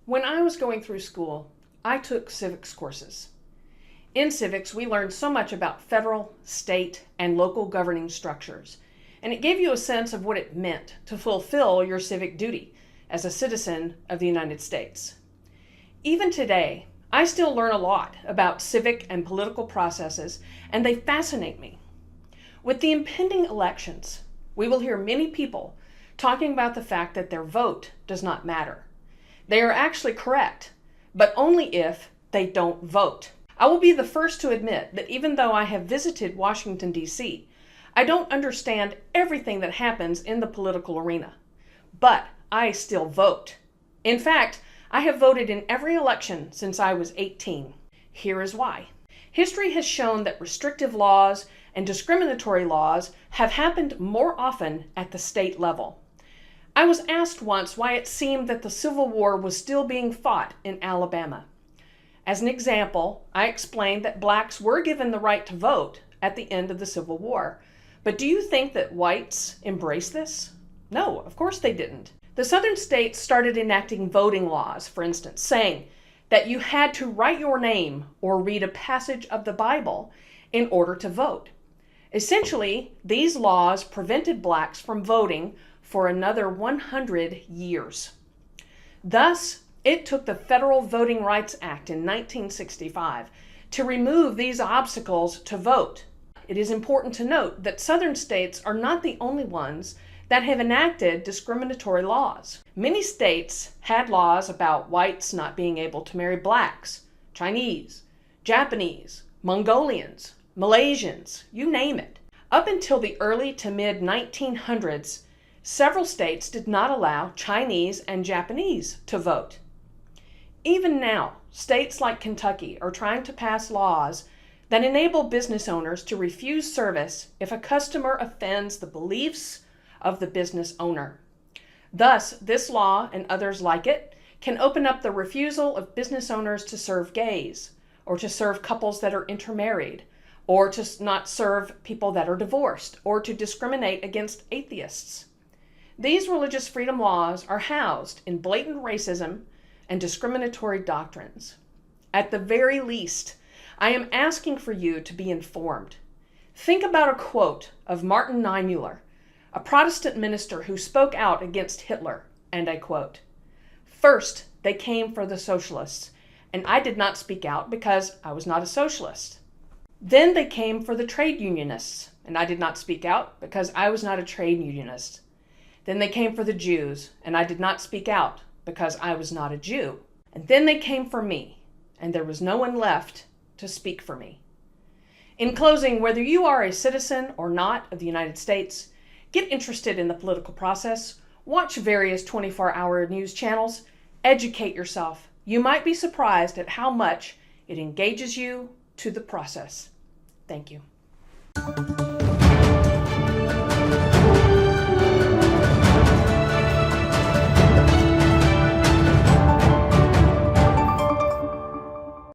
When I was going through school, I took civics courses. In civics, we learned so much about federal, state, and local governing structures, and it gave you a sense of what it meant to fulfill your civic duty as a citizen of the United States. Even today, I still learn a lot about civic and political processes, and they fascinate me. With the impending elections, we will hear many people talking about the fact that their vote does not matter. They are actually correct, but only if they don't vote. I will be the first to admit that even though I have visited Washington, D.C., I don't understand everything that happens in the political arena. But I still vote. In fact, I have voted in every election since I was 18. Here is why. History has shown that restrictive laws and discriminatory laws have happened more often at the state level. I was asked once why it seemed that the Civil War was still being fought in Alabama. As an example, I explained that blacks were given the right to vote at the end of the Civil War. But do you think that whites embraced this? No, of course they didn't. The southern states started enacting voting laws, for instance, saying that you had to write your name or read a passage of the Bible in order to vote. Essentially, these laws prevented blacks from voting for another 100 years. Thus, it took the Federal Voting Rights Act in 1965 to remove these obstacles to vote. It is important to note that southern states are not the only ones that have enacted discriminatory laws. Many states had laws about whites not being able to marry blacks, Chinese, Japanese, Mongolians, Malaysians, you name it. Up until the early to mid 1900s, several states did not allow Chinese and Japanese to vote. Even now, states like Kentucky are trying to pass laws that enable business owners to refuse service if a customer offends the beliefs of the business owner. Thus, this law and others like it can open up the refusal of business owners to serve gays, or to serve couples that are intermarried, or to not serve people that are divorced, or to discriminate against atheists. These religious freedom laws are housed in blatant racism and discriminatory doctrines. At the very least, I am asking for you to be informed. Think about a quote of Martin Niemöller, a Protestant minister who spoke out against Hitler, and I quote, "First, they came for the socialists, and I did not speak out because I was not a socialist. Then they came for the trade unionists, and I did not speak out because I was not a trade unionist. Then they came for the Jews, and I did not speak out because I was not a Jew. And then they came for me, and there was no one left to speak for me." In closing, whether you are a citizen or not of the United States, get interested in the political process, watch various 24-hour news channels, educate yourself. You might be surprised at how much it engages you to the process. Thank you.